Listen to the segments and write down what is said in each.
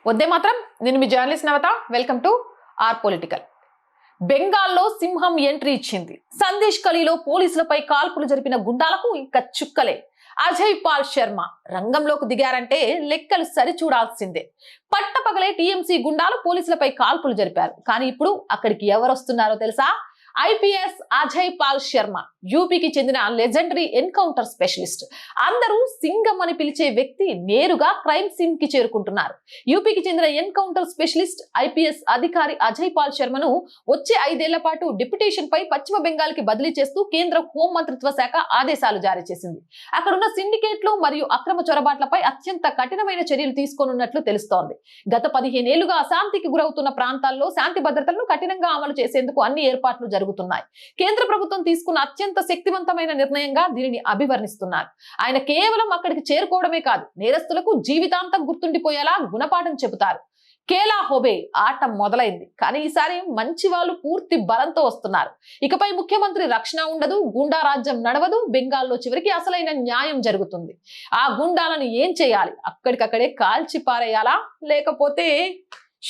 వద్దే మాత్రం నేను మీ journalist Navata. Welcome to our political. బెంగాల్లో సింహం ఎంట్రీ ఇచ్చింది. సందేశ్ ఖలీలో పోలీసులపై కాల్పులు జరిపిన గుండాలకు ఇంకా చుక్కలే. అజయ్ పాల్ శర్మ రంగంలోకి దిగారంటే లెక్కలు సరిచూడాల్సిందే. పట్టపగలే టీఎంసీ గుండాలు పోలీసులపై కాల్పులు జరిపారు. కానీ ఇప్పుడు అక్కడికి ఎవరొస్తున్నారో తెలుసా? ఐపీఎస్ అజయ్ పాల్ శర్మ, యూపీకి చెందిన లెజెండరీ ఎన్కౌంటర్ స్పెషలిస్ట్. అందరూ సింగం అని పిలిచే వ్యక్తి నేరుగా క్రైమ్ సీన్ కి చేరుకుంటున్నారు. యూపీకి చెందిన ఎన్కౌంటర్ స్పెషలిస్ట్ ఐపీఎస్ అధికారి అజయ్ పాల్ శర్మను వచ్చే 5 ఏళ్ల పాటు డిప్యుటేషన్ పై పశ్చిమ బెంగాల్ కి బదిలీ చేస్తూ కేంద్ర హోం మంత్రిత్వ శాఖ ఆదేశాలు జారీ చేసింది. అక్కడున్న సిండికేట్లు మరియు అక్రమ చొరబాట్లపై అత్యంత కఠినమైన చర్యలు తీసుకోనున్నట్లు తెలుస్తోంది. గత 15 ఏళ్లుగా అశాంతికి గురవుతున్న ప్రాంతాల్లో శాంతి భద్రతలను కఠినంగా అమలు చేసేందుకు అన్ని ఏర్పాట్లు జరుగుతున్నాయి. కేంద్ర ప్రభుత్వం తీసుకున్న అత్యంత శక్తివంతమైన నిర్ణయంగా దీనిని అభివర్ణిస్తున్నారు. ఆయన కేవలం అక్కడికి చేరుకోవడమే కాదు, నేరస్తులకు జీవితాంతం గుర్తుండిపోయేలా గుణపాఠం చెబుతారు. కేలా హోబే ఆట మొదలైంది. కానీ ఈసారి మంచి వాళ్ళు పూర్తి బలంతో వస్తున్నారు. ఇకపై ముఖ్యమంత్రి రక్షణ ఉండదు, గుండా రాజ్యం నడవదు. బెంగాల్లో చివరికి అసలైన న్యాయం జరుగుతుంది. ఆ గుండాలను ఏం చేయాలి? అక్కడికక్కడే కాల్చి పారేయాలా, లేకపోతే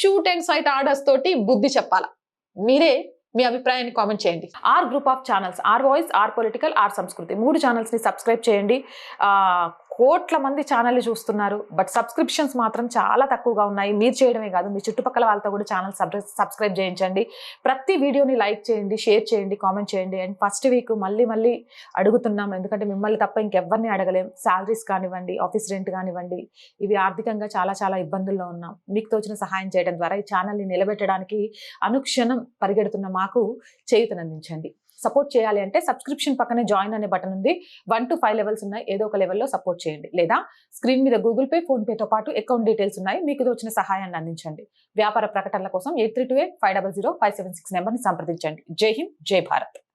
షూట్ అండ్ సైట్ ఆర్డర్స్ తోటి బుద్ధి చెప్పాలా? మీరే మీ అభిప్రాయాన్ని కామెంట్ చేయండి. Our group of channels, our voice, our political, our Sanskriti 3 channels ని సబ్స్క్రైబ్ చేయండి. కోట్ల మంది ఛానల్ చూస్తున్నారు, బట్ సబ్స్క్రిప్షన్స్ మాత్రం చాలా తక్కువగా ఉన్నాయి. మీరు చేయడమే కాదు, మీ చుట్టుపక్కల వాళ్ళతో కూడా ఛానల్ సబ్స్క్రైబ్ చేయించండి. ప్రతి వీడియోని లైక్ చేయండి, షేర్ చేయండి, కామెంట్ చేయండి. అండ్ ఫస్ట్ వీక్ మళ్ళీ అడుగుతున్నాం, ఎందుకంటే మిమ్మల్ని తప్ప ఇంకెవరిని అడగలేం. శాలరీస్ కానివ్వండి, ఆఫీస్ రెంట్ కానివ్వండి, ఇవి ఆర్థికంగా చాలా ఇబ్బందుల్లో ఉన్నాం. మీకు తోచిన సహాయం చేయడం ద్వారా ఈ ఛానల్ని నిలబెట్టడానికి అనుక్షణం పరిగెడుతున్న మాకు చేయూతనందించండి. సపోర్ట్ చేయాలి అంటే సబ్స్క్రిప్షన్ పక్కనే జాయిన్ అనే బటన్ ఉంది. 1 to 5 లెవెల్స్ ఉన్నాయి. ఏదో ఒక లెవెల్లో సపోర్ట్ చేయండి. లేదా స్క్రీన్ మీద గూగుల్ పే, ఫోన్ పేతో పాటు అకౌంట్ డీటెయిల్స్ ఉన్నాయి. మీకు తోచిన సహాయాన్ని అందించండి. వ్యాపార ప్రకటనల కోసం 8328500576 నెంబర్ని సంప్రదించండి. జై హింద్, జై భారత్.